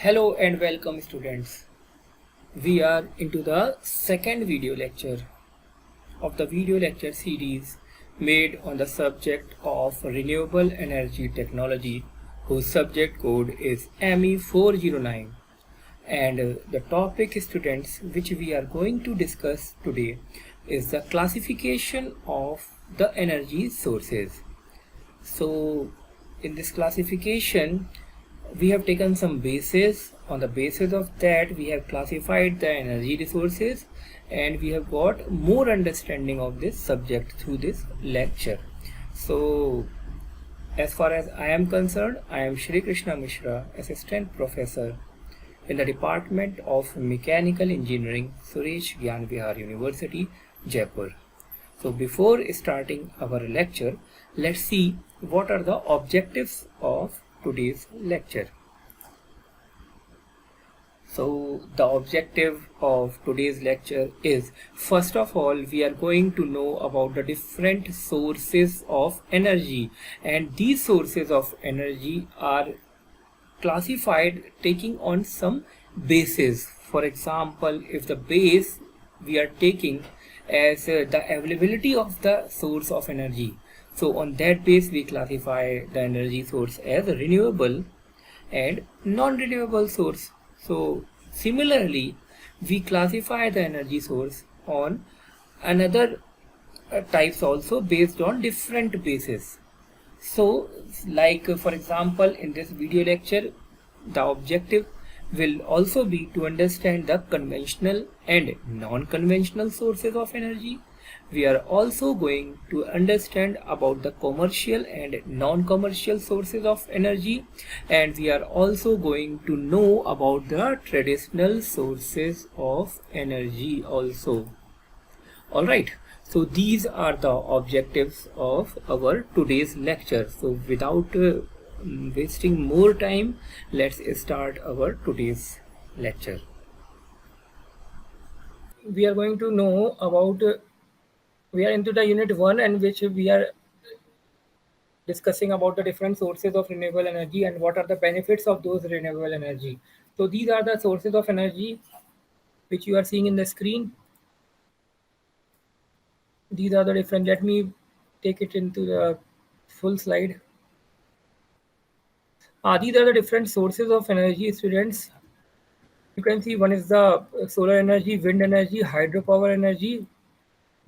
Hello and welcome students. We are into the second video lecture of the video lecture series made on the subject of renewable energy technology whose subject code is ME409 and the topic students which we are going to discuss today is the classification of the energy sources. So in this classification we have taken some bases. On the basis of that we have classified the energy resources and we have got more understanding of this subject through this lecture. So as far as I am concerned, I am Shri Krishna Mishra, Assistant Professor in the Department of Mechanical Engineering, Suresh Gyan Vihar University, Jaipur. So before starting our lecture, let's see what are the objectives of today's lecture. So the objective of today's lecture is, first of all, we are going to know about the different sources of energy, and these sources of energy are classified taking on some bases. For example, if the base we are taking as the availability of the source of energy, so on that base we classify the energy source as a renewable and non-renewable source. So similarly we classify the energy source on another types also based on different bases. So like for example in this video lecture the objective will also be to understand the conventional and non-conventional sources of energy. We are also going to understand about the commercial and non-commercial sources of energy, and we are also going to know about the traditional sources of energy also. Alright, so these are the objectives of our today's lecture. So without wasting more time, let's start our today's lecture. We are going to know about we are into the unit 1 and which we are discussing about the different sources of renewable energy and what are the benefits of those renewable energy. So these are the sources of energy which you are seeing in the screen. These are the different, let me take it into the full slide. These are the different sources of energy, students. You can see one is the solar energy, wind energy, hydropower energy,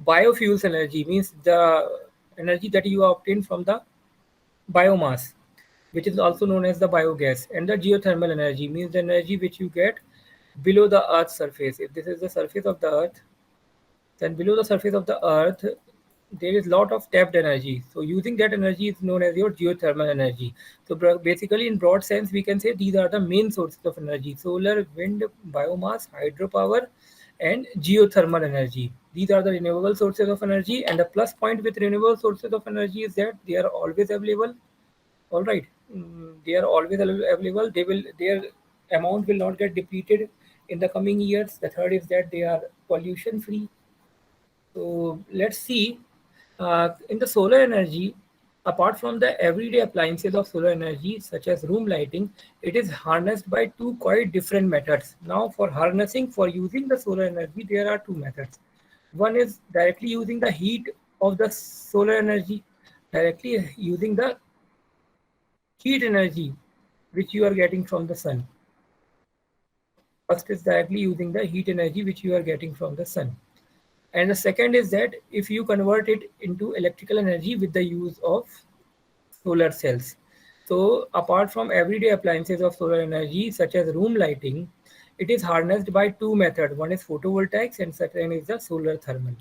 biofuels energy means the energy that you obtain from the biomass, which is also known as the biogas, and the geothermal energy means the energy which you get below the earth's surface. If this is the surface of the earth, then below the surface of the earth there is lot of tapped energy, so using that energy is known as your geothermal energy. So basically in broad sense we can say these are the main sources of energy: solar, wind, biomass, hydropower and geothermal energy. These are the renewable sources of energy, and the plus point with renewable sources of energy is that they are always available. All right. They are always available. Their amount will not get depleted in the coming years. The third is that they are pollution free. So let's see, in the solar energy, apart from the everyday appliances of solar energy, such as room lighting, it is harnessed by two quite different methods. Now, for using the solar energy, there are two methods. One is directly using the heat of the solar energy, directly using the heat energy which you are getting from the sun. First is directly using the heat energy which you are getting from the sun. And the second is that if you convert it into electrical energy with the use of solar cells. So apart from everyday appliances of solar energy such as room lighting, it is harnessed by two methods. One is photovoltaics and second is the solar thermal.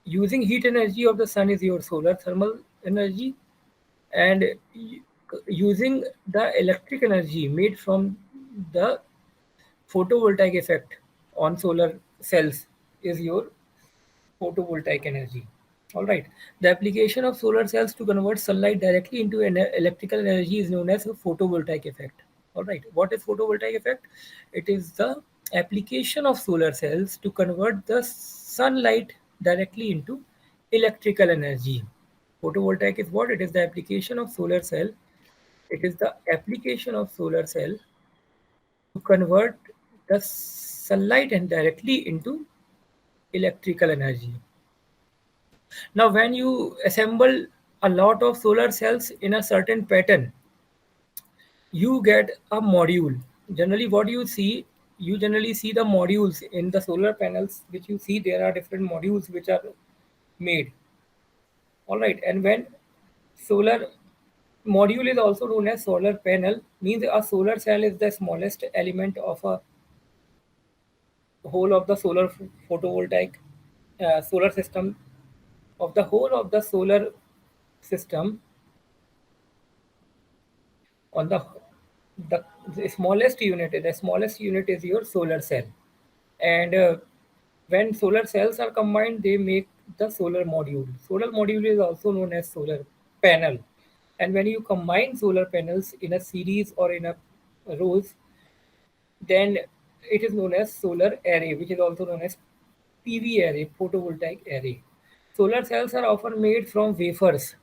Using heat energy of the sun is your solar thermal energy, and using the electric energy made from the photovoltaic effect on solar cells is your photovoltaic energy. All right. The application of solar cells to convert sunlight directly into electrical energy is known as a photovoltaic effect. All right. What is photovoltaic effect? It is the application of solar cells to convert the sunlight directly into electrical energy. Photovoltaic is what? It is the application of solar cell. It is the application of solar cell to convert the sunlight and directly into electrical energy. Now, when you assemble a lot of solar cells in a certain pattern, you get a module. Generally, what you generally see the modules in the solar panels, which you see there are different modules which are made. All right, and when solar module is also known as solar panel, means a solar cell is the smallest element of a whole of the solar photovoltaic solar system. Of the whole of the solar system, on the smallest unit is your solar cell. And when solar cells are combined, they make the solar module is also known as solar panel. And when you combine solar panels in a series or in a rows, then it is known as solar array, which is also known as PV array, photovoltaic array. Solar cells are often made from wafers.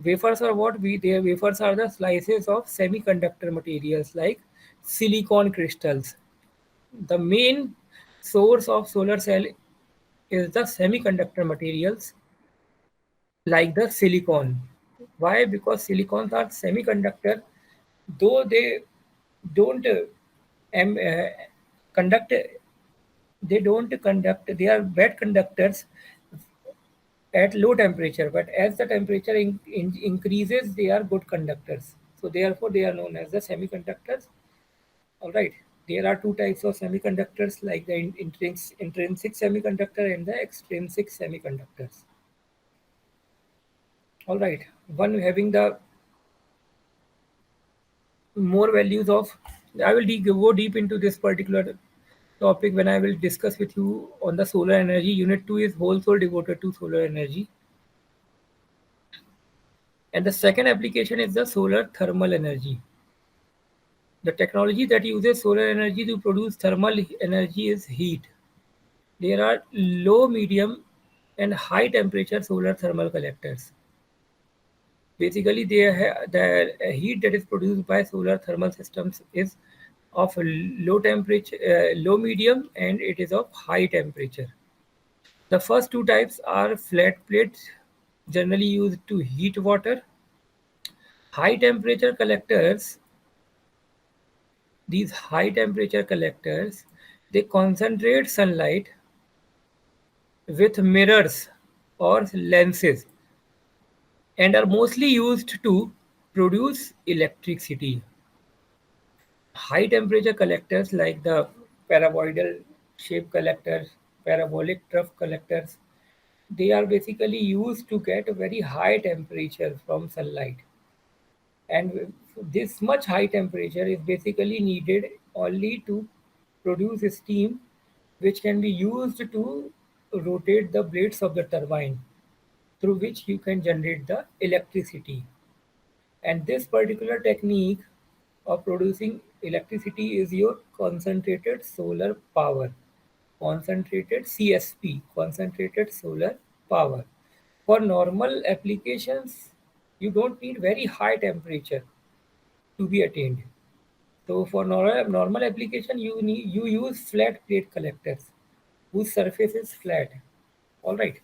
Wafers are what we their wafers are the slices of semiconductor materials like silicon crystals. The main source of solar cell is the semiconductor materials like the silicon. Why? Because silicons are semiconductor, though they don't conduct. They don't conduct. They are bad conductors at low temperature, but as the temperature increases, they are good conductors. So therefore, they are known as the semiconductors. All right. There are two types of semiconductors, like the intrinsic semiconductor and the extrinsic semiconductors. All right. One having the more values of. I will go deep into this particular topic when I will discuss with you on the solar energy. Unit 2 is whole soul devoted to solar energy. And the second application is the solar thermal energy. The technology that uses solar energy to produce thermal energy is heat. There are low, medium, and high temperature solar thermal collectors. Basically, the heat that is produced by solar thermal systems is of low temperature, low, medium, and it is of high temperature. The first two types are flat plates, generally used to heat water. High temperature collectors, these high temperature collectors, they concentrate sunlight with mirrors or lenses and are mostly used to produce electricity. High temperature collectors like the paraboloidal shape collectors, parabolic trough collectors, they are basically used to get a very high temperature from sunlight. And this much high temperature is basically needed only to produce steam, which can be used to rotate the blades of the turbine, through which you can generate the electricity. And this particular technique of producing electricity is your concentrated solar power, concentrated CSP, concentrated solar power. For normal applications, you don't need very high temperature to be attained. So for normal application, you use flat plate collectors whose surface is flat. All right,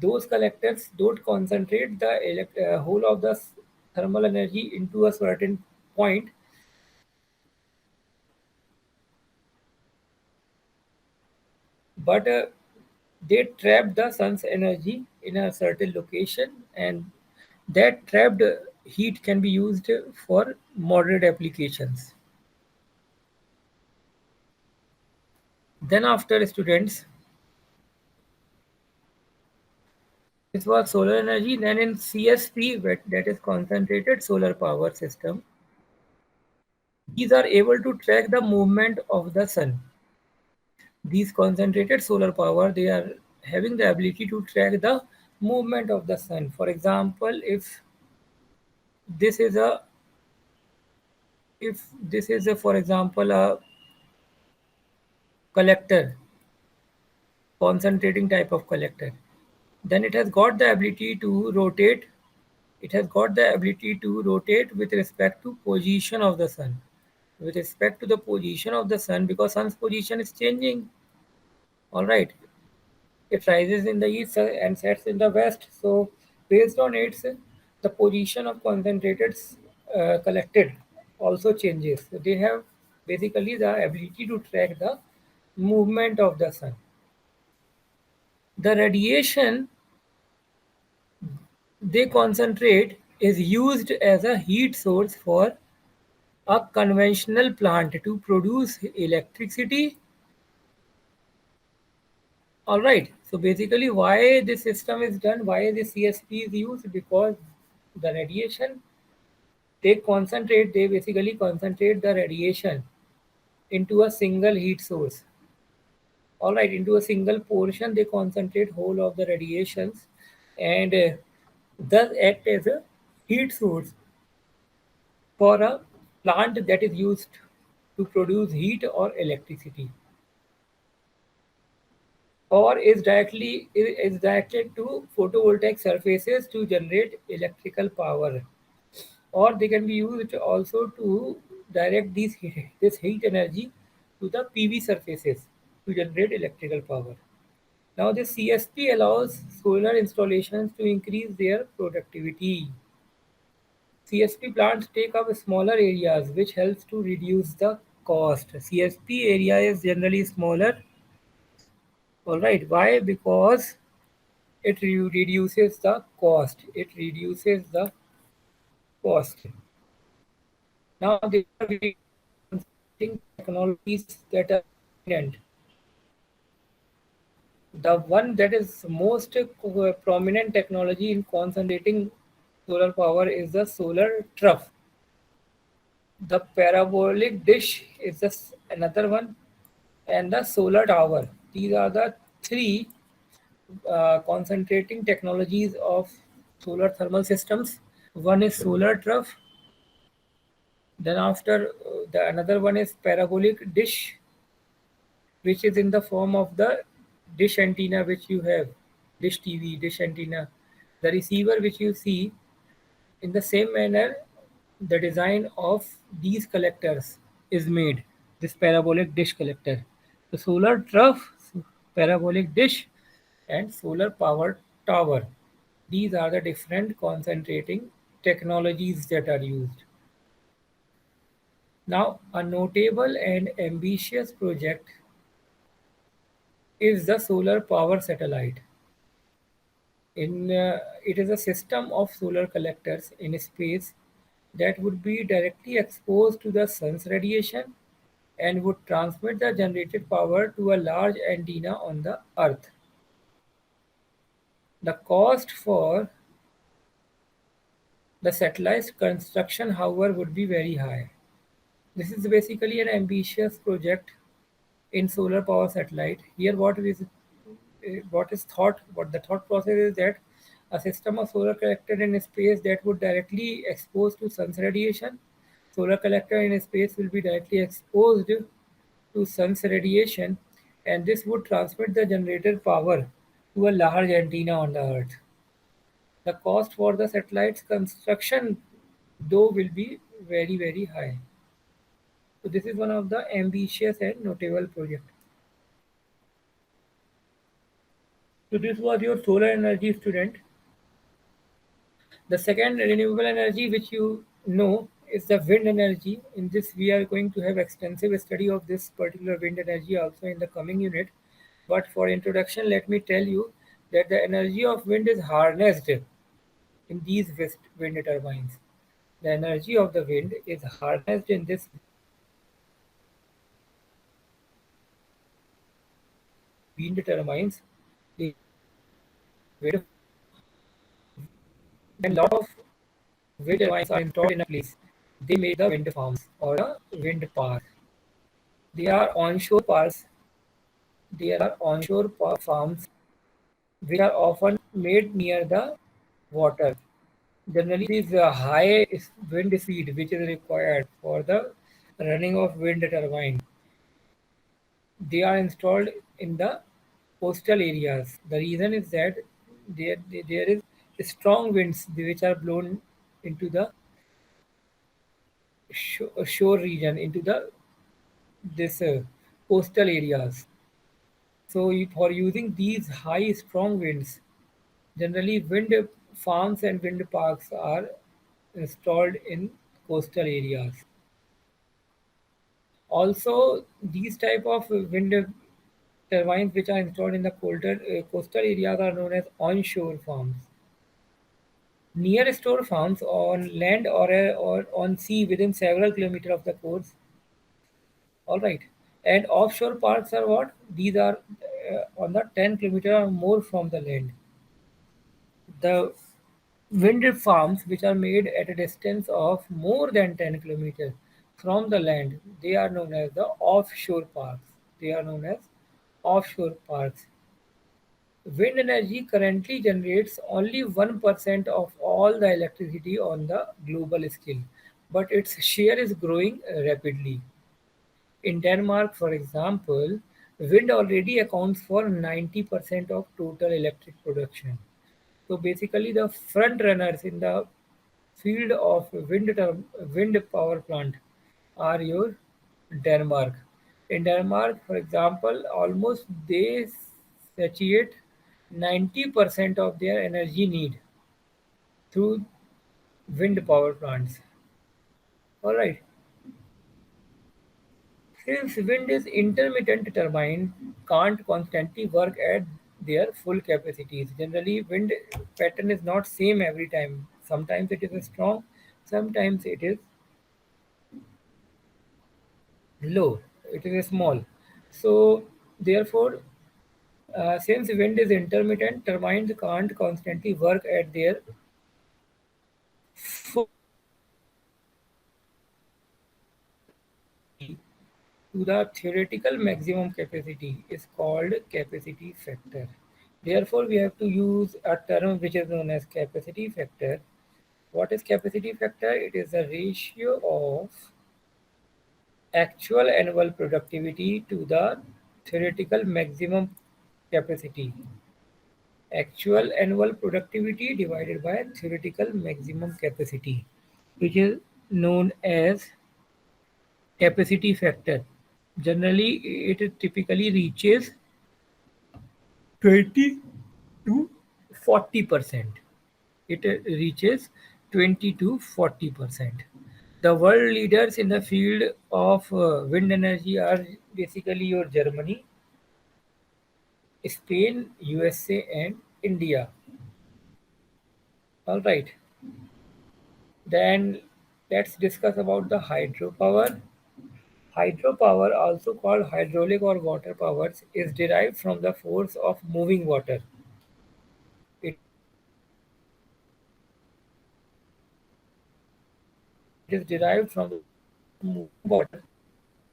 those collectors don't concentrate the whole of the thermal energy into a certain point, but they trap the sun's energy in a certain location, and that trapped heat can be used for moderate applications. Then after students, this was solar energy. Then in CSP, that is concentrated solar power system, these are able to track the movement of the sun. These concentrated solar power, they are having the ability to track the movement of the sun. For example, this is a if this is a for example a collector, concentrating type of collector, then it has got the ability to rotate. It has got the ability to rotate with respect to position of the sun. with respect to the position of the sun, because sun's position is changing. All right, it rises in the east and sets in the west. So based on its the position of concentrated collected also changes. So they have basically the ability to track the movement of the sun. The radiation they concentrate is used as a heat source for a conventional plant to produce electricity. All right. So basically, why this system is done, why the CSP is used, because the radiation they basically concentrate the radiation into a single heat source. All right, into a single portion, they concentrate whole of the radiations, and thus act as a heat source for a plant that is used to produce heat or electricity, or is directed to photovoltaic surfaces to generate electrical power, or they can be used also to direct this heat energy to the PV surfaces to generate electrical power. Now this CSP allows solar installations to increase their productivity. CSP plants take up smaller areas, which helps to reduce the cost. CSP area is generally smaller. All right, why? Because it reduces the cost. It reduces the cost. Now there are various technologies that are prominent. The one that is most prominent technology in concentrating solar power is the solar trough. The parabolic dish is just another one, and the solar tower. These are the three concentrating technologies of solar thermal systems. One is solar trough, then after the another one is parabolic dish, which is in the form of the dish antenna which you have, dish TV, dish antenna. The receiver which you see, in the same manner, the design of these collectors is made, this parabolic dish collector. The solar trough, parabolic dish, and solar power tower. These are the different concentrating technologies that are used. Now, a notable and ambitious project is the solar power satellite. It is a system of solar collectors in space that would be directly exposed to the sun's radiation and would transmit the generated power to a large antenna on the Earth. The cost for the satellite's construction, however, would be very high. This is basically an ambitious project in solar power satellite. Here, what the thought process is that a system of solar collector in space that would directly expose to sun's radiation. Solar collector in space will be directly exposed to sun's radiation, and this would transmit the generated power to a large antenna on the Earth. The cost for the satellite's construction, though, will be very, very high. So this is one of the ambitious and notable project. So this was your solar energy, student. The second renewable energy which you know is the wind energy. In this, we are going to have extensive study of this particular wind energy also in the coming unit. But for introduction, let me tell you that the energy of wind is harnessed in these wind turbines. The energy of the wind is harnessed in this wind turbines. The wind, when lot of wind turbines are installed in a place, they make the wind farms or a wind park. They are onshore parks. There are onshore farms which are often made near the water. Generally, there is a high wind speed which is required for the running of wind turbine. They are installed in the coastal areas. The reason is that there is strong winds which are blown into the shore region into the this coastal areas. So for using these high strong winds, generally wind farms and wind parks are installed in coastal areas. Also, these type of wind turbines which are installed in the coastal areas are known as onshore farms. Near shore farms on land or on sea within several kilometers of the coast. All right. And offshore parks are what? These are on the 10 kilometer or more from the land. The wind farms which are made at a distance of more than 10 kilometers from the land, they are known as the offshore parks. They are known as offshore parks. Wind energy currently generates only 1% of all the electricity on the global scale, but its share is growing rapidly. In Denmark, for example, wind already accounts for 90% of total electric production. So basically, the front runners in the field of wind power plant are your Denmark. In Denmark, for example, almost they satiate 90% of their energy need through wind power plants. All right. Since wind is intermittent, turbine can't constantly work at their full capacities. Generally, wind pattern is not same every time. Sometimes it is strong, sometimes it is low. It is small. So therefore, since wind is intermittent, turbines can't constantly work at their full to the theoretical maximum capacity is called capacity factor. Therefore, we have to use a term which is known as capacity factor. What is capacity factor? It is the ratio of actual annual productivity to the theoretical maximum capacity. Actual annual productivity divided by theoretical maximum capacity, which is known as capacity factor. Generally, it typically reaches 20 to 40%. It reaches 20 to 40%. The world leaders in the field of wind energy are basically your Germany, Spain, USA, and India. All right. Then let's discuss about the hydropower. Hydropower, also called hydraulic or water powers, is derived from the force of moving water. It is derived from the moving water.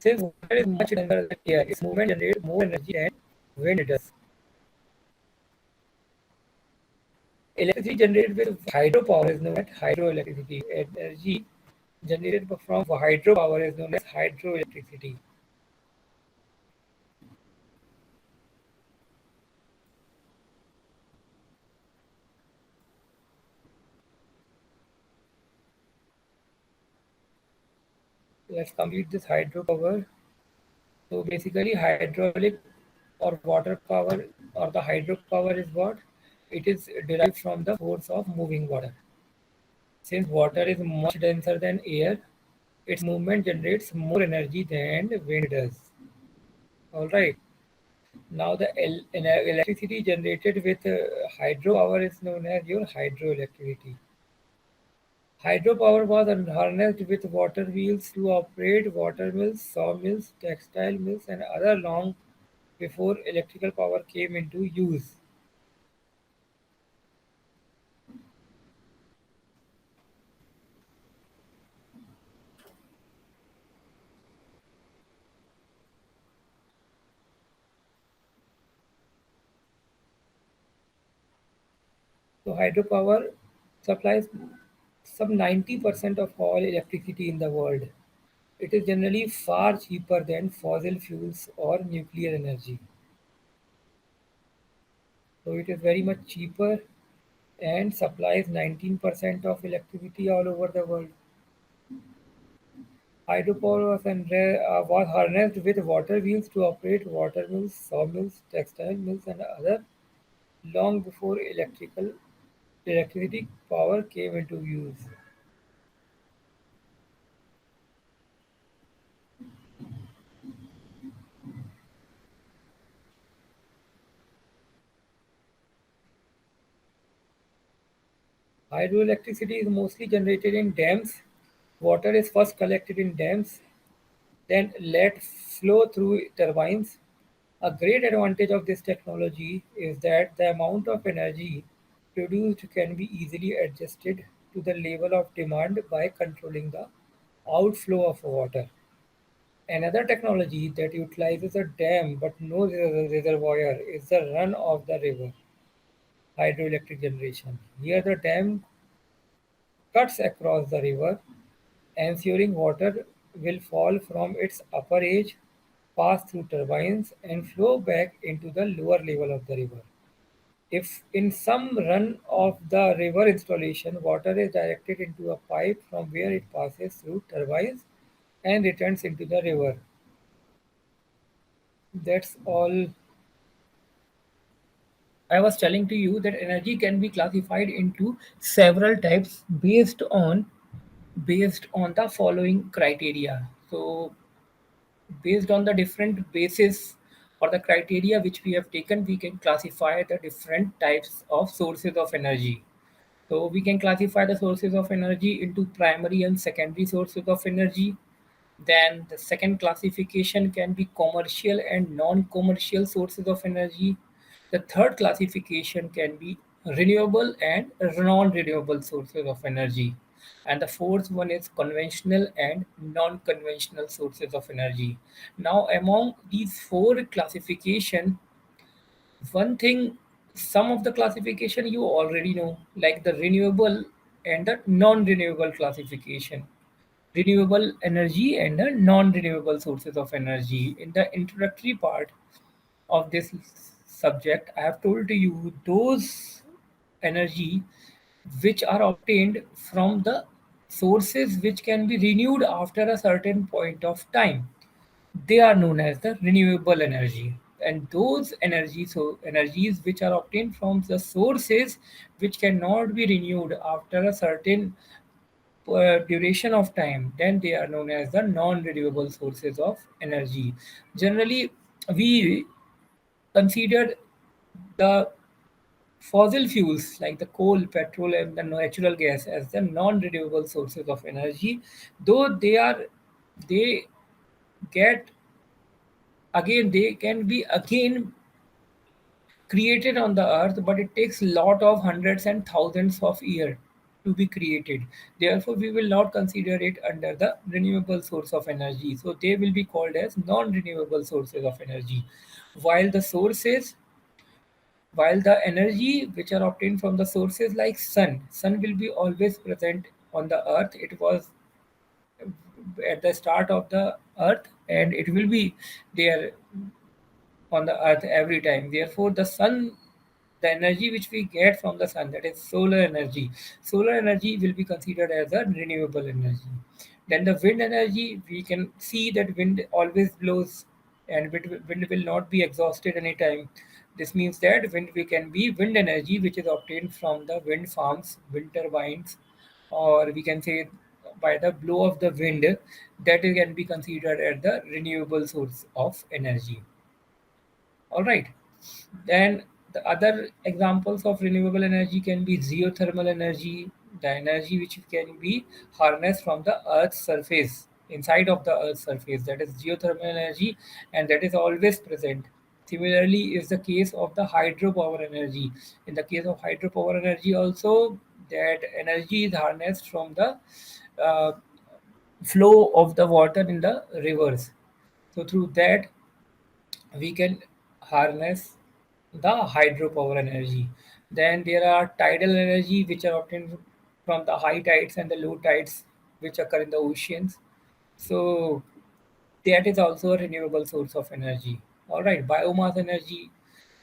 Since water is much denser than air, its movement generates more energy than wind does. Electricity generated with hydropower is known as hydroelectricity. Energy generated from hydropower is known as hydroelectricity. Let's complete this hydropower. So basically, hydraulic or water power or the hydropower is what? It is derived from the force of moving water. Since water is much denser than air, its movement generates more energy than wind does. All right. Now the electricity generated with hydropower is known as your hydroelectricity. Hydropower was harnessed with water wheels to operate water mills, sawmills, textile mills, and other long before electrical power came into use. So hydropower supplies some 90% of all electricity in the world. It is generally far cheaper than fossil fuels or nuclear energy. So it is very much cheaper and supplies 19% of electricity all over the world. Hydropower was harnessed with water wheels to operate water mills, sawmills, textile mills, and other long before electricity power came into use. Hydroelectricity is mostly generated in dams. Water is first collected in dams, then let flow through turbines. A great advantage of this technology is that the amount of energy produced can be easily adjusted to the level of demand by controlling the outflow of water. Another technology that utilizes a dam but no reservoir is the run of the river hydroelectric generation. Here, the dam cuts across the river, ensuring water will fall from its upper edge, pass through turbines, and flow back into the lower level of the river. If in some run of the river installation, water is directed into a pipe from where it passes through turbines and returns into the river. That's all. I was telling to you that energy can be classified into several types based on the following criteria. So based on the different basis or the criteria which we have taken, we can classify the different types of sources of energy. So we can classify the sources of energy into primary and secondary sources of energy. Then the second classification can be commercial and non-commercial sources of energy. The third classification can be renewable and non-renewable sources of energy. And the fourth one is conventional and non-conventional sources of energy. Now, among these four classification, one thing, some of the classification you already know, like the renewable and the non-renewable classification, renewable energy and the non-renewable sources of energy. In the introductory part of this subject, I have told to you those energy which are obtained from the sources which can be renewed after a certain point of time. They are known as the renewable energy. And those energies which are obtained from the sources which cannot be renewed after a certain duration of time, then they are known as the non-renewable sources of energy. Generally, we consider the fossil fuels like the coal, petrol, and the natural gas as the non-renewable sources of energy, though they get they can be again created on the earth, but it takes lot of hundreds and thousands of years to be created. Therefore, we will not consider it under the renewable source of energy. So they will be called as non-renewable sources of energy. While the sources, while the energy which are obtained from the sources like sun will be always present on the earth. It was at the start of the earth, and it will be there on the earth every time. Therefore, the sun, the energy which we get from the sun, that is solar energy will be considered as a renewable energy. Then the wind energy, we can see that wind always blows, and wind will not be exhausted anytime. This means that can be wind energy which is obtained from the wind farms, wind turbines, or we can say by the blow of the wind, that can be considered as the renewable source of energy. All right. Then the other examples of renewable energy can be geothermal energy, the energy which can be harnessed from the Earth's surface, inside of the Earth's surface. That is geothermal energy, and that is always present. Similarly, is the case of the hydropower energy. In the case of hydropower energy, also that energy is harnessed from the uh, flow of the water in the rivers. So through that, we can harness the hydropower energy. Then there are tidal energy, which are obtained from the high tides and the low tides, which occur in the oceans. So that is also a renewable source of energy. All right, biomass energy,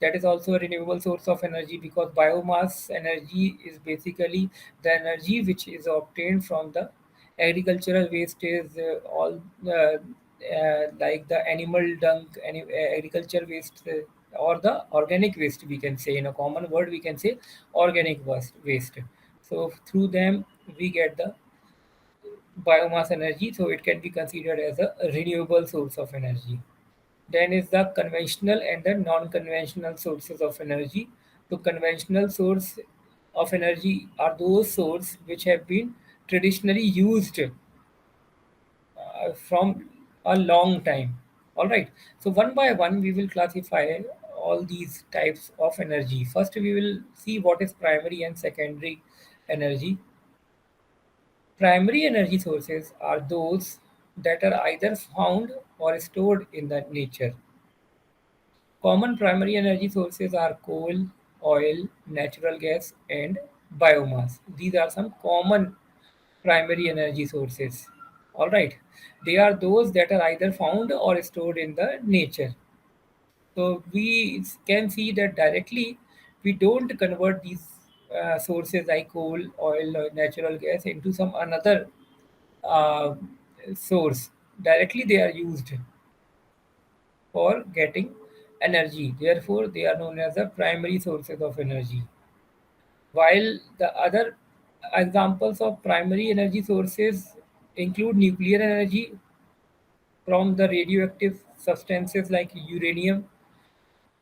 that is also a renewable source of energy, because biomass energy is basically the energy which is obtained from the Agricultural waste is all like the animal dung, agriculture waste, or the organic waste, we can say. In a common word, we can say organic waste. So through them, we get the biomass energy, so it can be considered as a renewable source of energy. Then is the conventional and the non-conventional sources of energy. The conventional source of energy are those sources which have been traditionally used from a long time. All right. So one by one, we will classify all these types of energy. First, we will see what is primary and secondary energy. Primary energy sources are those that are either found or stored in the nature. Common primary energy sources are coal, oil, natural gas, and biomass. These are some common primary energy sources. All right, they are those that are either found or stored in the nature. So we can see that directly we don't convert these sources like coal, oil, or natural gas into some another uh, source. Directly they are used for getting energy. Therefore, they are known as the primary sources of energy. While the other examples of primary energy sources include nuclear energy from the radioactive substances like uranium,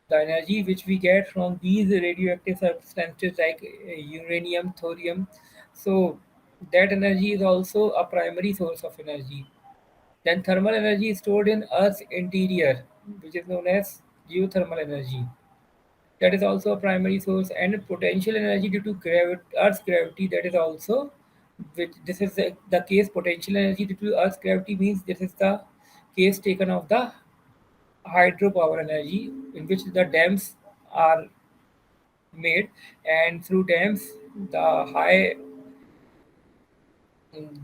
the energy which we get from these radioactive substances like uranium, thorium. So, that energy is also a primary source of energy. Then thermal energy is stored in Earth's interior, which is known as geothermal energy. That is also a primary source, and potential energy due to Earth's gravity. That is also, which this is the case. Potential energy due to Earth's gravity means this is the case taken of the hydropower energy, in which the dams are made, and through dams, the high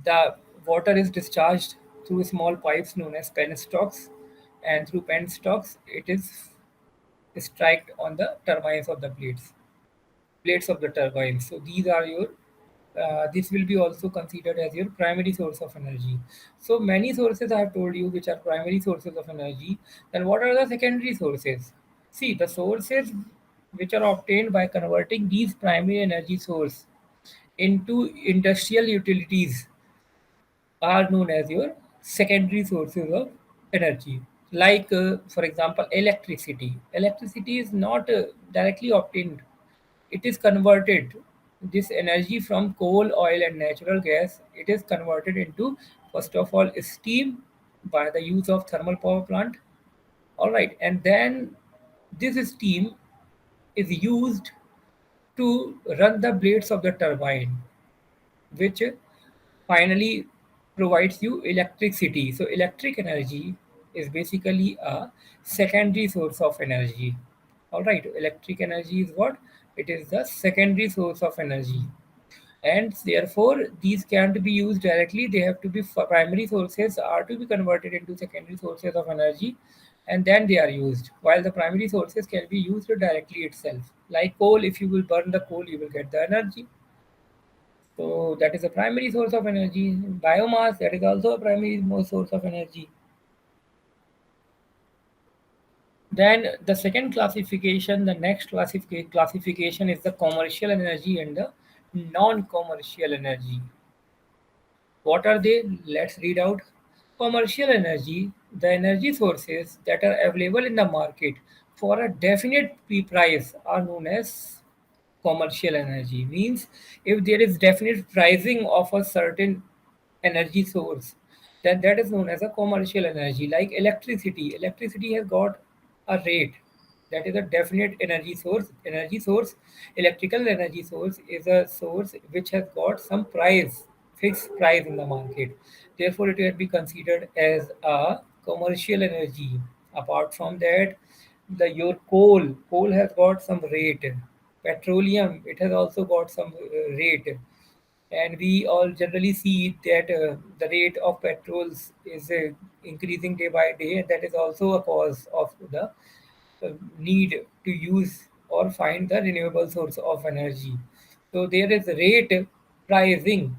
the water is discharged through small pipes known as penstocks, and through penstocks it is striked on the turbines of the blades of the turbines. So these are your this will be also considered as your primary source of energy. So many sources I have told you which are primary sources of energy. Then what are the secondary sources? See, the sources which are obtained by converting these primary energy source into industrial utilities are known as your secondary sources of energy. Like, for example, electricity. Electricity is not directly obtained, it is converted. This energy from coal, oil, and natural gas, it is converted into, first of all, steam by the use of thermal power plant. All right, and then this steam is used to run the blades of the turbine, which finally provides you electricity. So electric energy is basically a secondary source of energy. All right, electric energy is what? It is the secondary source of energy. And therefore, these can't be used directly. They have to be primary sources are to be converted into secondary sources of energy, and then they are used. While the primary sources can be used directly itself. Like coal, if you will burn the coal, you will get the energy. So that is a primary source of energy. Biomass, that is also a primary source of energy. Then the second classification, the next classification is the commercial energy and the non-commercial energy. What are they? Let's read out. Commercial energy, the energy sources that are available in the market for a definite price are known as commercial energy. Means if there is definite pricing of a certain energy source, then that is known as a commercial energy. Like electricity. Electricity has got a rate. That is a definite energy source. Energy source, electrical energy source is a source which has got some price, fixed price in the market. Therefore, it can be considered as a commercial energy. Apart from that, the your coal has got some rate. Petroleum, it has also got some rate, and we all generally see that the rate of petrols is increasing day by day, and that is also a cause of the need to use or find the renewable source of energy. So there is rate pricing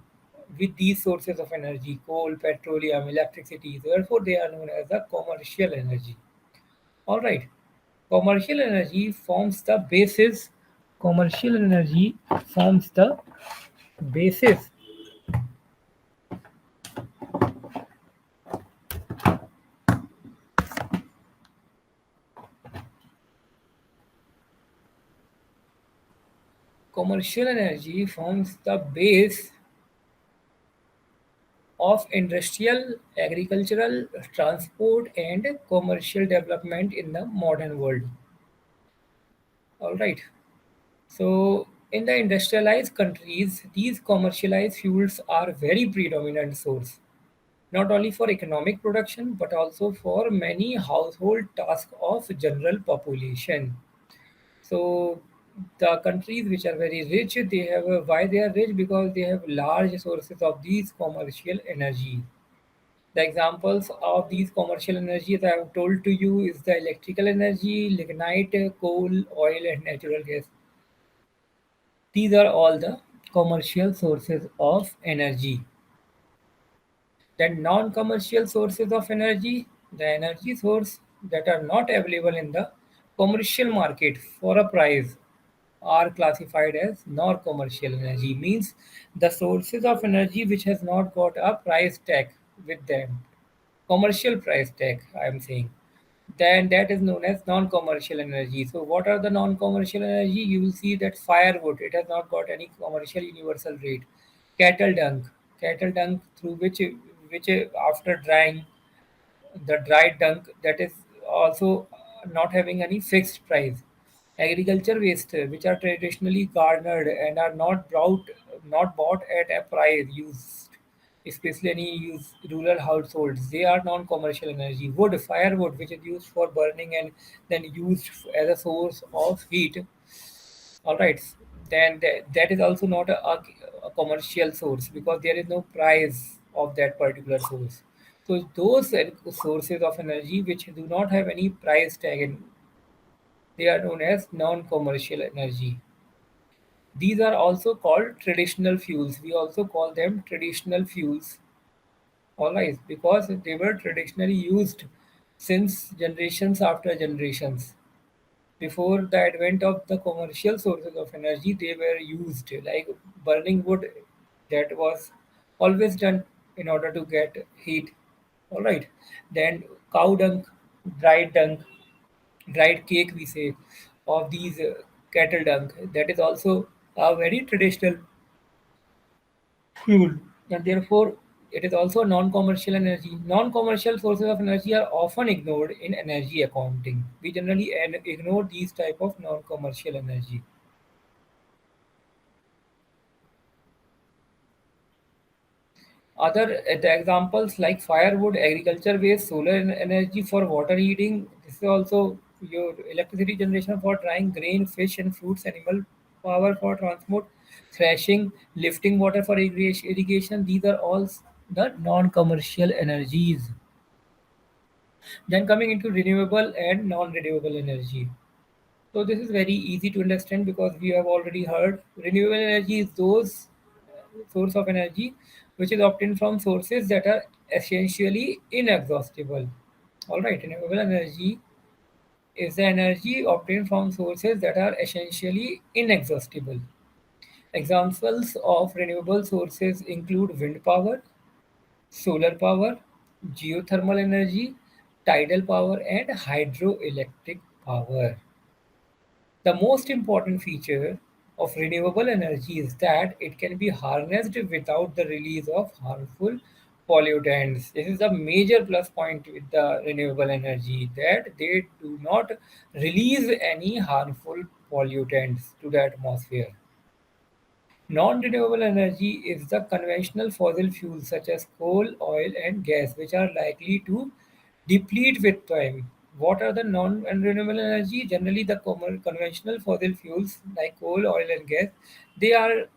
with these sources of energy, coal, petroleum, electricity. Therefore, they are known as the commercial energy. All right. Commercial energy forms the basis. Commercial energy forms the basis. Commercial energy forms the base of industrial, agricultural, transport, and commercial development in the modern world. All right. So, in the industrialized countries, these commercialized fuels are very predominant source, not only for economic production but also for many household tasks of general population. So, the countries which are very rich, they have why they are rich, because they have large sources of these commercial energy. The examples of these commercial energies I have told to you is the electrical energy, lignite, coal, oil, and natural gas. These are all the commercial sources of energy. Then non-commercial sources of energy, the energy source that are not available in the commercial market for a price, are classified as non-commercial energy. Means the sources of energy which has not got a price tag with them, commercial price tag I am saying, then that is known as non-commercial energy. So what are the non-commercial energy? You will see that firewood, it has not got any commercial universal rate. Cattle dung, cattle dung through which after drying, the dried dung, that is also not having any fixed price. Agriculture waste, which are traditionally garnered and are not bought at a price used, especially any use rural households. They are non-commercial energy. Wood, firewood, which is used for burning and then used as a source of heat. All right, then that is also not a commercial source because there is no price of that particular source. So those sources of energy which do not have any price tag, and they are known as non-commercial energy. These are also called traditional fuels. We also call them traditional fuels. All right, because they were traditionally used since generations after generations. Before the advent of the commercial sources of energy, they were used like burning wood. That was always done in order to get heat. All right. Then cow dung, dried dung, dried cake we say, of these cattle dung. That is also a very traditional fuel, and therefore it is also non-commercial energy. Non-commercial sources of energy are often ignored in energy accounting. We generally ignore these type of non-commercial energy. Other the examples like firewood, agriculture waste, solar energy for water heating. This is also your electricity generation for drying grain, fish, and fruits. Animal power for transport, threshing, lifting water for irrigation. These are all the non-commercial energies. Then coming into renewable and non-renewable energy. So this is very easy to understand because we have already heard renewable energy is those source of energy which is obtained from sources that are essentially inexhaustible. All right, renewable energy is the energy obtained from sources that are essentially inexhaustible. Examples of renewable sources include wind power, solar power, geothermal energy, tidal power, and hydroelectric power. The most important feature of renewable energy is that it can be harnessed without the release of harmful pollutants. This is a major plus point with the renewable energy, that they do not release any harmful pollutants to the atmosphere. Non-renewable energy is the conventional fossil fuels such as coal, oil, and gas, which are likely to deplete with time. What are the non-renewable energy? Generally, the conventional fossil fuels like coal, oil, and gas, they are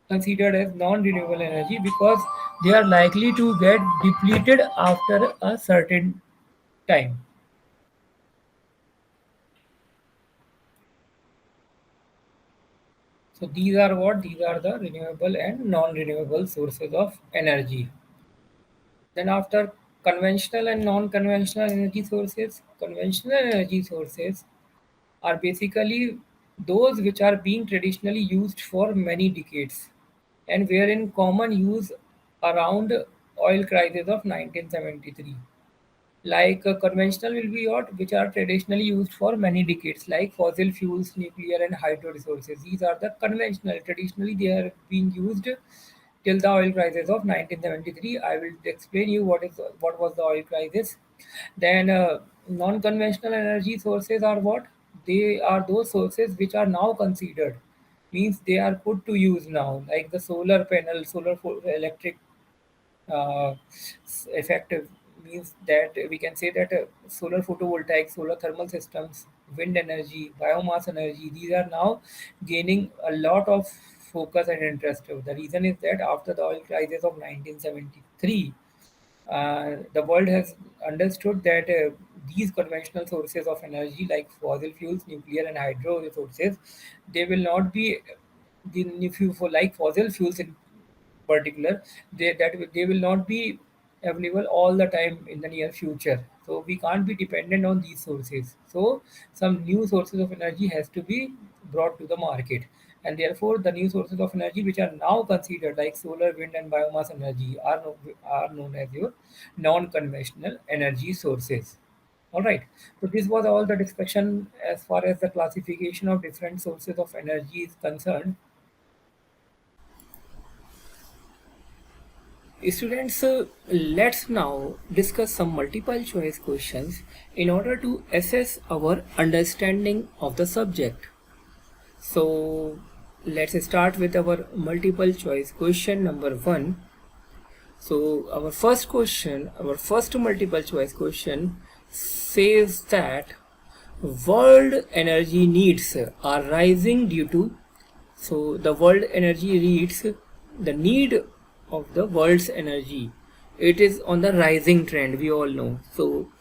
considered as non-renewable energy because they are likely to get depleted after a certain time. So these are what? These are the renewable and non-renewable sources of energy. Then after conventional and non-conventional energy sources, conventional energy sources are basically those which are being traditionally used for many decades and were in common use around oil crisis of 1973. Like conventional will be what which are traditionally used for many decades, like fossil fuels, nuclear, and hydro resources. These are the conventional. Traditionally, they are being used till the oil crisis of 1973. I will explain you what was the oil crisis. Then non-conventional energy sources are what? They are those sources which are now considered, means they are put to use now, like the solar panel, electric effective, means that we can say that solar photovoltaic, solar thermal systems, wind energy, biomass energy, these are now gaining a lot of focus and interest. The reason is that after the oil crisis of 1973, the world has understood that these conventional sources of energy like fossil fuels, nuclear, and hydro resources, they will not be if you for like fossil fuels in particular, they will not be available all the time in the near future. So we can't be dependent on these sources. So some new sources of energy has to be brought to the market, and therefore the new sources of energy which are now considered like solar, wind, and biomass energy are known as your non-conventional energy sources. All right. So this was all the discussion as far as the classification of different sources of energy is concerned. Students, let's now discuss some multiple choice questions in order to assess our understanding of the subject. So, let's start with our multiple choice question number 1. So, our first multiple choice question says that world energy needs are rising due to, so the world energy needs, the need of the world's energy, it is on the rising trend, we all know. So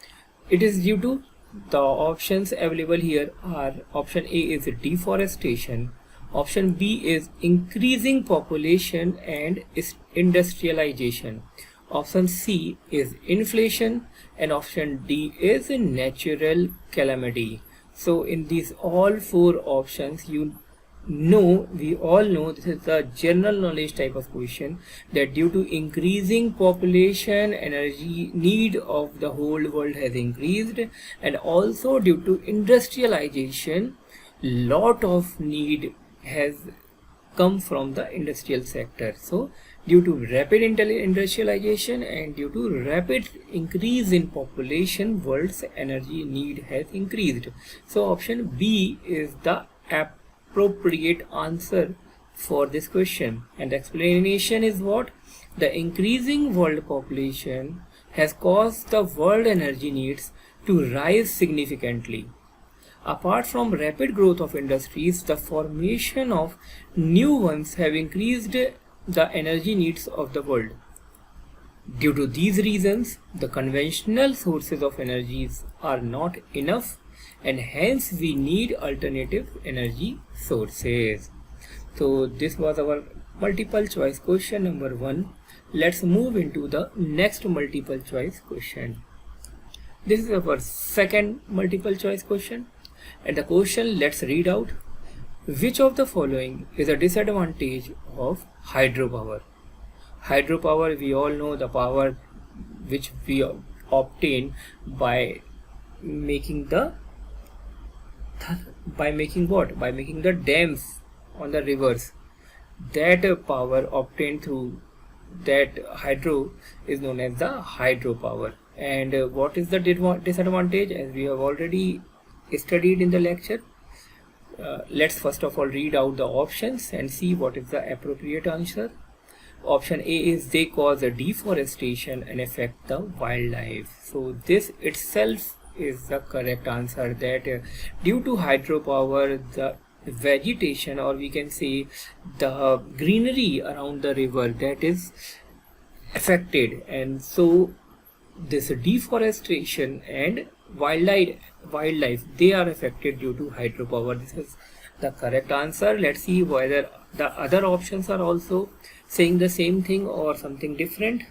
it is due to, the options available here are: option A is deforestation, option B is increasing population and industrialization, option C is inflation, and option D is natural calamity. So in these all four options, we all know this is the general knowledge type of question, that due to increasing population, energy need of the whole world has increased, and also due to industrialization, lot of need has come from the industrial sector. So due to rapid industrialization and due to rapid increase in population, world's energy need has increased. So option B is the appropriate answer for this question, and the explanation is what? The increasing world population has caused the world energy needs to rise significantly. Apart from rapid growth of industries, the formation of new ones have increased the energy needs of the world. Due to these reasons, the conventional sources of energies are not enough, and hence we need alternative energy sources. So this was our multiple choice question number 1. Let's move into the next multiple choice question. This is our second multiple choice question, and the question, let's read out: which of the following is a disadvantage of hydropower? Hydropower, we all know the power which we obtain by making the what? By making the dams on the rivers. That power obtained through that hydro is known as the hydropower. And what is the disadvantage, as we have already studied in the lecture? Let's first of all read out the options and see what is the appropriate answer. Option A is they cause a deforestation and affect the wildlife. So this itself is the correct answer, that due to hydropower, the vegetation, or we can say the greenery around the river, that is affected, and so this deforestation and wildlife, they are affected due to hydropower. This is the correct answer. Let's see whether the other options are also saying the same thing or something different.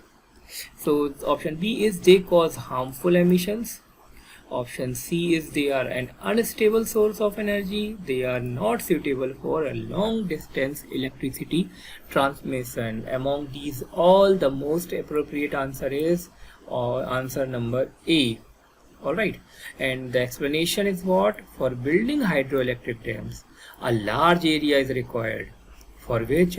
So option B is they cause harmful emissions. Option C is they are an unstable source of energy. They are not suitable for a long distance electricity transmission. Among these all, the most appropriate answer is answer number A. Alright, and the explanation is what? For building hydroelectric dams, a large area is required, for which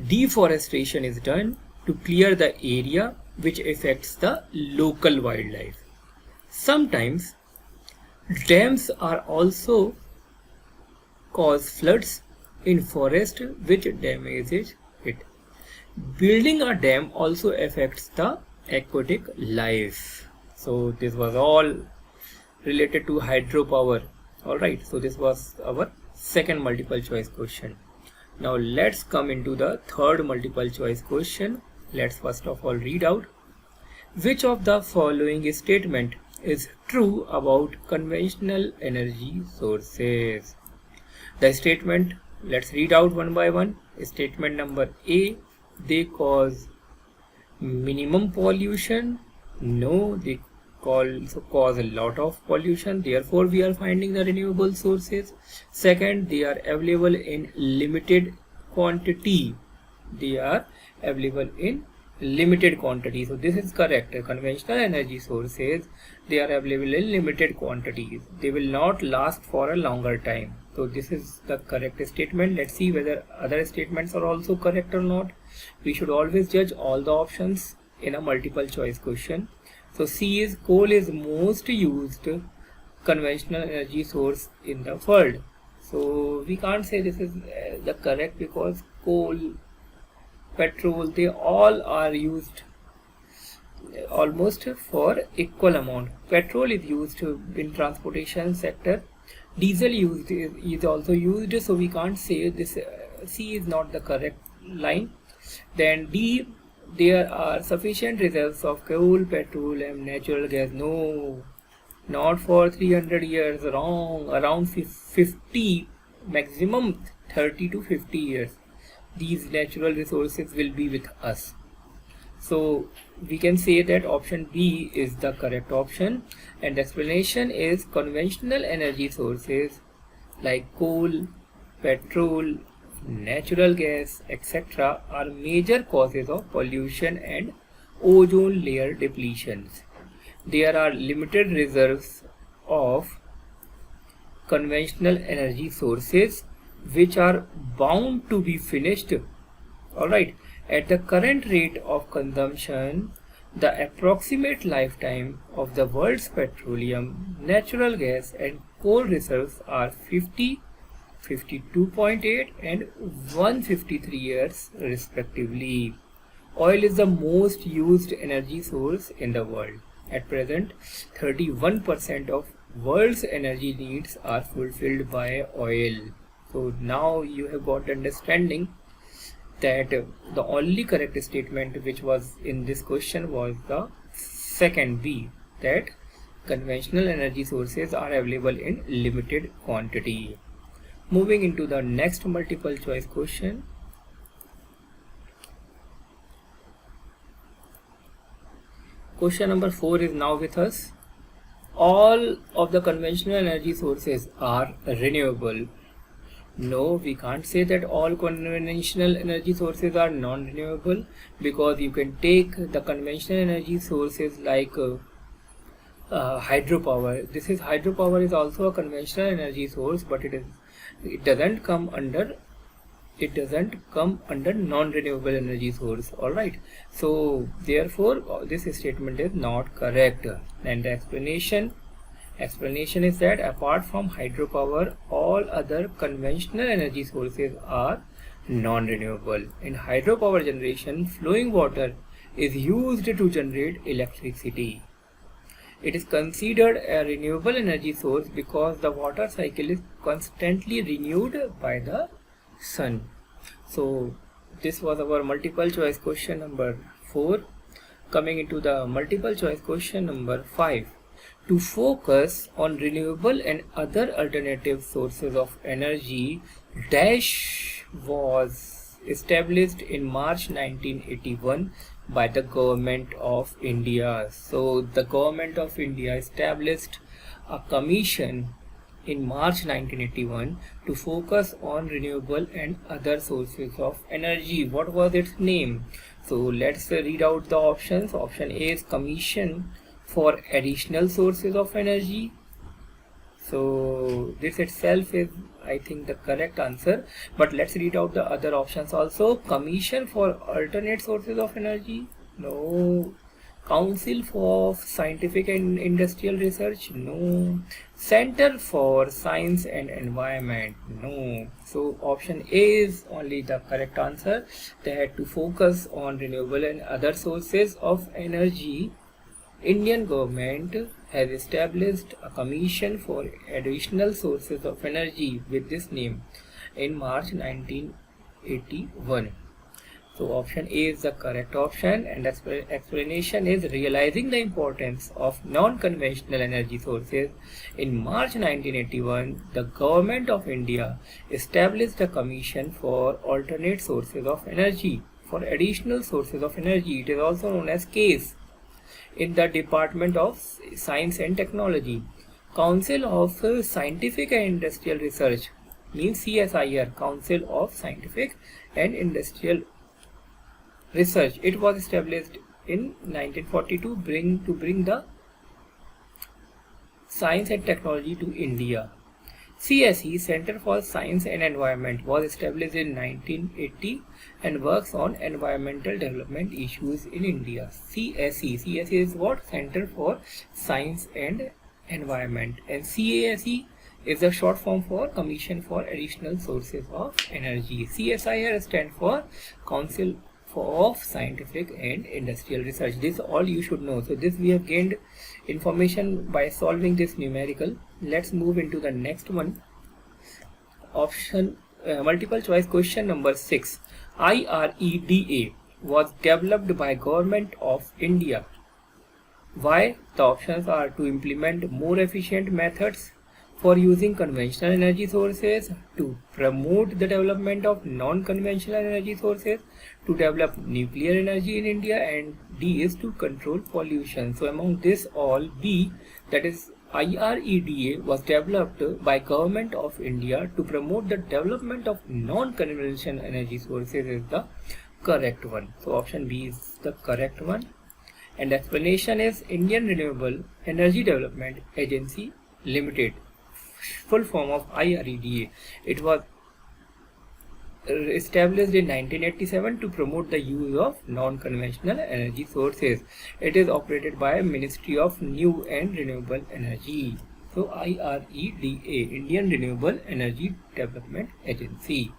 deforestation is done to clear the area which affects the local wildlife. Sometimes dams are also cause floods in forest which damages it. Building a dam also affects the aquatic life. So this was all related to hydropower. Alright, so this was our second multiple choice question. Now let's come into the third multiple choice question. Let's first of all read out. Which of the following statement is true about conventional energy sources? The statement, let's read out one by one. Statement number A, they cause minimum pollution. No, they cause a lot of pollution, therefore we are finding the renewable sources. Second, they are available in limited quantity. They are available in limited quantity. So this is correct. Conventional energy sources, they are available in limited quantities. They will not last for a longer time. So this is the correct statement. Let's see whether other statements are also correct or not. We should always judge all the options in a multiple choice question. So C is coal is most used conventional energy source in the world. So we can't say this is the correct, because coal, petrol, they all are used almost for equal amount. Petrol is used in transportation sector. Diesel is also used. So we can't say this. C is not the correct line. Then D, there are sufficient reserves of coal, petrol and natural gas. No, not for 300 years, wrong. Around 50, maximum 30 to 50 years, these natural resources will be with us. So we can say that option B is the correct option, and the explanation is conventional energy sources like coal, petrol, natural gas, etc. are major causes of pollution and ozone layer depletions. There are limited reserves of conventional energy sources which are bound to be finished. Alright, at the current rate of consumption, the approximate lifetime of the world's petroleum, natural gas and coal reserves are 50, 52.8 and 153 years respectively. Oil is the most used energy source in the world. At present, 31% of world's energy needs are fulfilled by oil. So now you have got understanding that the only correct statement which was in this question was the second B, that conventional energy sources are available in limited quantity. Moving into the next multiple choice question. Question number 4 is now with us. All of the conventional energy sources are renewable. No, we can't say that all conventional energy sources are non-renewable, because you can take the conventional energy sources like hydropower. Hydropower is also a conventional energy source, but it doesn't come under non-renewable energy source. Alright, so therefore this statement is not correct, and the explanation is that apart from hydropower, all other conventional energy sources are non-renewable. In hydropower generation, flowing water is used to generate electricity. It is considered a renewable energy source because the water cycle is constantly renewed by the sun. So this was our multiple choice question number 4. Coming into the multiple choice question number 5. to focus on renewable and other alternative sources of energy dash was established in March 1981 by the government of India. So the government of India established a commission in March 1981 to focus on renewable and other sources of energy. What was its name? So let's read out the options. Option A is Commission for Additional Sources of Energy. So this itself is, I think, the correct answer, but let's read out the other options also. Commission for Alternate Sources of Energy? No. Council for Scientific and Industrial Research? No. Center for Science and Environment? No. So option A is only the correct answer. They had to focus on renewable and other sources of energy. Indian government has established a commission for additional sources of energy with this name in March 1981. So option A is the correct option, and explanation is realizing the importance of non-conventional energy sources. In March 1981, the government of India established a commission for alternate sources of energy, for additional sources of energy. It is also known as CASE in the Department of Science and Technology. Council of Scientific and Industrial Research means CSIR, Council of Scientific and Industrial Research. It was established in 1942 to bring the science and technology to India. CSE, Center for Science and Environment, was established in 1980 and works on environmental development issues in India. CSE is what? Center for Science and Environment, and CASE is a short form for Commission for Additional Sources of Energy. CSIR stands for Council of Scientific and Industrial Research. This all you should know. So this we have gained information by solving this numerical. Let's move into the next one. Option multiple choice question number 6. IREDA was developed by Government of India. Why? The options are to implement more efficient methods for using conventional energy sources, to promote the development of non-conventional energy sources, to develop nuclear energy in India, and D is to control pollution. So among this all, B, that is IREDA, was developed by Government of India to promote the development of non-conventional energy sources is the correct one. So option B is the correct one. And explanation is Indian Renewable Energy Development Agency Limited, full form of IREDA. It was established in 1987 to promote the use of non-conventional energy sources. It is operated by Ministry of New and Renewable Energy. So IREDA, Indian Renewable Energy Development Agency.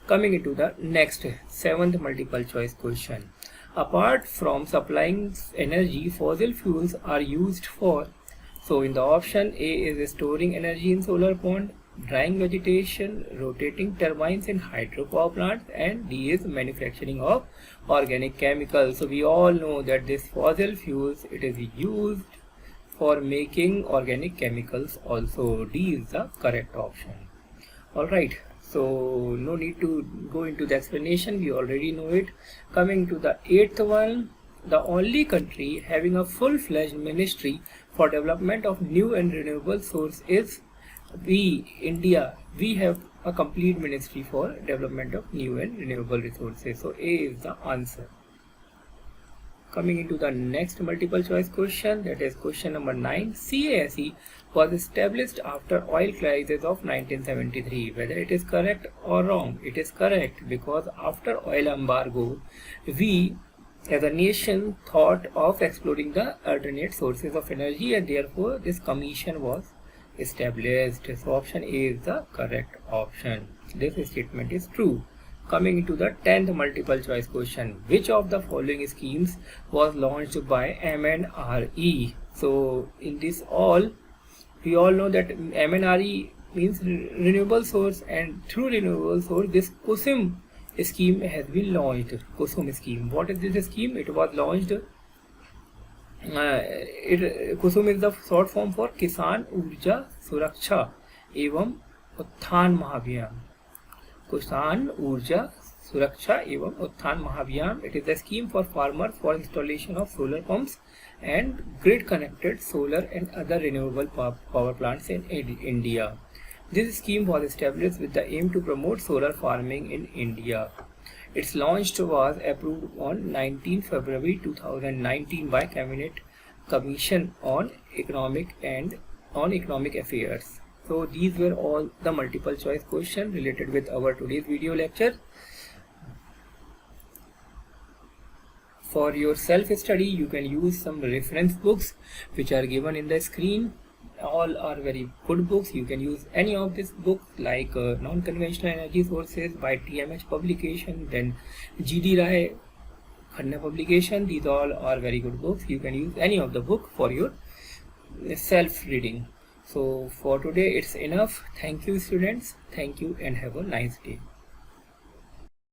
Coming into the next 7th multiple choice question. Apart from supplying energy, fossil fuels are used for. So in the option A is storing energy in solar pond, drying vegetation, rotating turbines in hydropower plants, and D is manufacturing of organic chemicals. So we all know that this fossil fuels, it is used for making organic chemicals also. D is the correct option. Alright, so no need to go into the explanation, we already know it. Coming to the 8th one, the only country having a full-fledged ministry for development of new and renewable source is India. We have a complete ministry for development of new and renewable resources. So A is the answer. Coming into the next multiple choice question, that is question number 9. CASE was established after oil crisis of 1973. Whether it is correct or wrong, it is correct, because after oil embargo, we as a nation thought of exploring the alternate sources of energy, and therefore this commission was established. So option A is the correct option. This statement is true. Coming into the 10th multiple choice question. Which of the following schemes was launched by MNRE? So in this all, we all know that MNRE means renewable source, and through renewable source this KUSUM scheme has been launched. KUSUM scheme. What is this scheme? It was launched Kusum is the short form for किसान ऊर्जा सुरक्षा एवं उत्थान महाभियान. किसान ऊर्जा सुरक्षा एवं उत्थान महाभियान. It is a scheme for farmers for installation of solar pumps and grid connected solar and other renewable power plants in India. This scheme was established with the aim to promote solar farming in India. Its launch was approved on 19 February 2019 by Cabinet Commission on Economic Affairs. So these were all the multiple choice questions related with our today's video lecture. For your self-study, you can use some reference books which are given in the screen. All are very good books. You can use any of these books like Non-Conventional Energy Sources by TMH publication, then GD Rai Khanna publication. These all are very good books. You can use any of the book for your self-reading. So for today it's enough. Thank you students. Thank you and have a nice day.